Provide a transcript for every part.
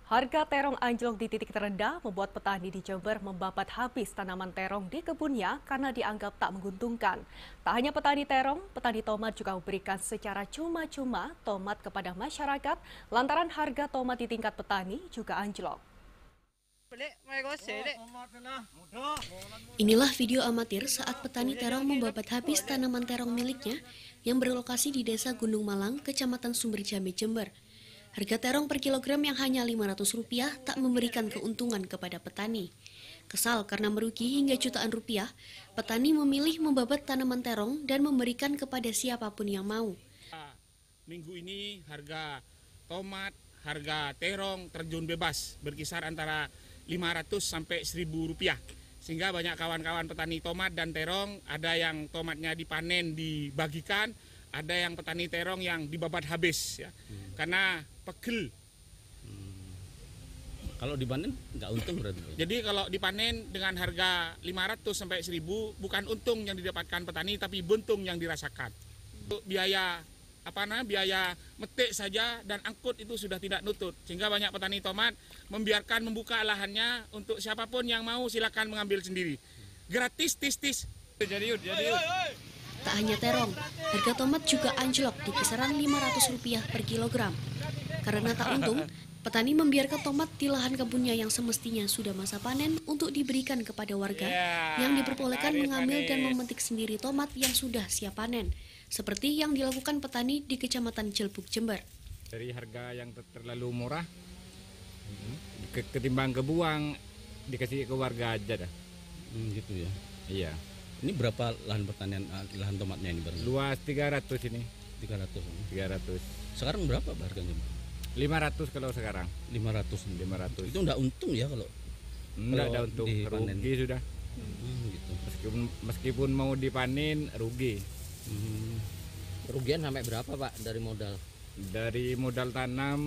Harga terong anjlok di titik terendah membuat petani di Jember membabat habis tanaman terong di kebunnya karena dianggap tak menguntungkan. Tak hanya petani terong, petani tomat juga memberikan secara cuma-cuma tomat kepada masyarakat lantaran harga tomat di tingkat petani juga anjlok. Inilah video amatir saat petani terong membabat habis tanaman terong miliknya yang berlokasi di Desa Gunung Malang, Kecamatan Sumberjambe, Jember. Harga terong per kilogram yang hanya Rp500 tak memberikan keuntungan kepada petani. Kesal karena merugi hingga jutaan rupiah, petani memilih membabat tanaman terong dan memberikan kepada siapapun yang mau. Minggu ini harga tomat, harga terong terjun bebas berkisar antara 500 sampai 1.000 rupiah. Sehingga banyak kawan-kawan petani tomat dan terong, ada yang tomatnya dipanen dibagikan, ada yang petani terong yang dibabat habis ya. Karena pegel. Kalau dipanen nggak untung berarti. Jadi kalau dipanen dengan harga 500 sampai 1.000 bukan untung yang didapatkan petani tapi buntung yang dirasakan. Untuk biaya biaya metik saja dan angkut itu sudah tidak nutut, sehingga banyak petani tomat membiarkan membuka lahannya untuk siapapun yang mau silakan mengambil sendiri. Gratis tis. Jadi. Tak hanya terong, harga tomat juga anjlok di kisaran Rp500 per kilogram. Karena tak untung, petani membiarkan tomat di lahan kebunnya yang semestinya sudah masa panen untuk diberikan kepada warga yang diperbolehkan mengambil dan memetik sendiri tomat yang sudah siap panen, seperti yang dilakukan petani di Kecamatan Jelbuk, Jember. Dari harga yang terlalu murah, ketimbang kebuang, dikasih ke warga aja dah. Gitu ya. Iya. Ini berapa lahan pertanian, lahan tomatnya ini baru? Luas 300 ini. 300. 300. Sekarang berapa harganya? 500 kalau sekarang. 500. Itu enggak untung ya kalau? Enggak ada untung, rugi sudah. Gitu. Meskipun mau dipanen, rugi. Kerugian sampai berapa Pak dari modal? Dari modal tanam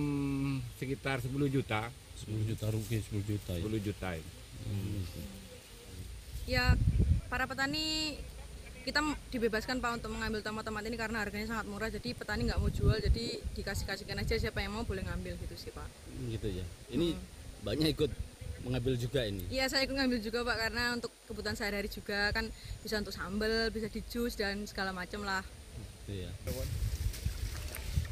sekitar 10 juta. 10 juta rugi, 10 juta ya? 10 juta. Ya, para petani kita dibebaskan Pak untuk mengambil tomat-tomat ini karena harganya sangat murah, jadi petani nggak mau jual, jadi dikasihkan aja siapa yang mau boleh ngambil gitu sih Pak. Gitu ya. Ini banyak ikut mengambil juga ini? Iya, saya ikut ngambil juga Pak, karena untuk kebutuhan sehari-hari juga kan bisa untuk sambal, bisa di jus dan segala macam lah. Gitu ya.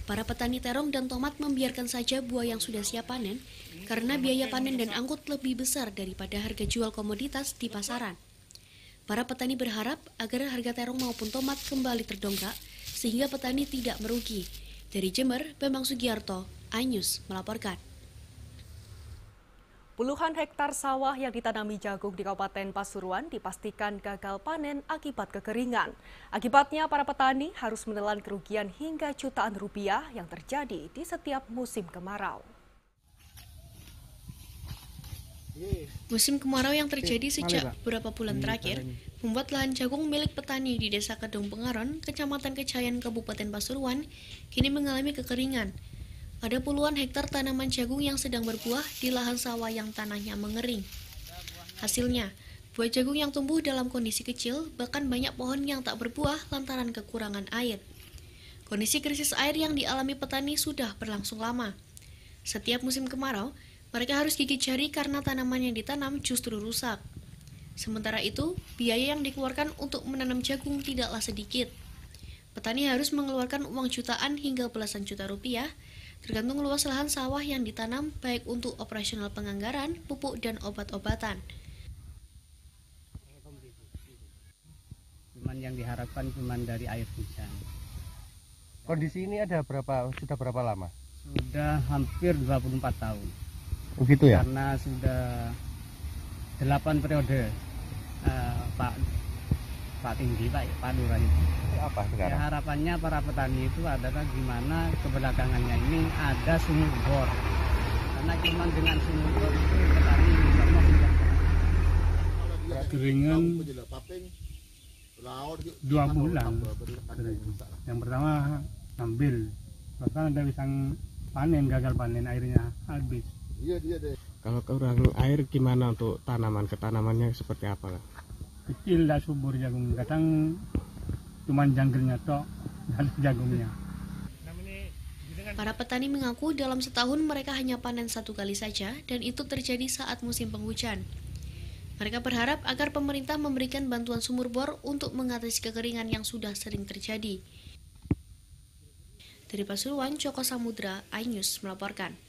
Para petani terong dan tomat membiarkan saja buah yang sudah siap panen karena biaya panen dan angkut lebih besar daripada harga jual komoditas di pasaran. Para petani berharap agar harga terong maupun tomat kembali terdongkrak sehingga petani tidak merugi. Dari Jember, Bambang Sugiarto, iNews melaporkan. Puluhan hektar sawah yang ditanami jagung di Kabupaten Pasuruan dipastikan gagal panen akibat kekeringan. Akibatnya para petani harus menelan kerugian hingga jutaan rupiah yang terjadi di setiap musim kemarau. Musim kemarau yang terjadi sejak beberapa bulan terakhir membuat lahan jagung milik petani di Desa Kedung Pengaron, Kecamatan Kecayan, Kabupaten Pasuruan, kini mengalami kekeringan. Ada puluhan hektar tanaman jagung yang sedang berbuah di lahan sawah yang tanahnya mengering. Hasilnya, buah jagung yang tumbuh dalam kondisi kecil, bahkan banyak pohon yang tak berbuah lantaran kekurangan air. Kondisi krisis air yang dialami petani sudah berlangsung lama. Setiap musim kemarau, mereka harus gigit jari karena tanaman yang ditanam justru rusak. Sementara itu, biaya yang dikeluarkan untuk menanam jagung tidaklah sedikit. Petani harus mengeluarkan uang jutaan hingga belasan juta rupiah, tergantung luas lahan sawah yang ditanam, baik untuk operasional penganggaran, pupuk, dan obat-obatan. Cuman yang diharapkan cuman dari air hujan. Kondisi ini sudah berapa lama? Sudah hampir 24 tahun. Begitu ya? Karena sudah 8 periode Pak Tinggi, Pak Lurah itu. Apa sekarang? Ya, harapannya para petani itu adalah gimana kebelakangannya ini ada sumur bor. Karena cuma dengan sumur bor itu petani bisa sudah keringan 2 bulan. Yang pertama ambil, bahkan ada bisa panen, gagal panen, airnya habis. Kalau kurang air gimana untuk tanamannya seperti apa? Kecil lah subur jagung, kadang cuman jangkirnya tok, dan jagungnya. Nah ini dengan Para petani mengaku dalam setahun mereka hanya panen 1 kali saja dan itu terjadi saat musim penghujan. Mereka berharap agar pemerintah memberikan bantuan sumur bor untuk mengatasi kekeringan yang sudah sering terjadi. Dari Pasuruan, Joko Samudra, iNews melaporkan.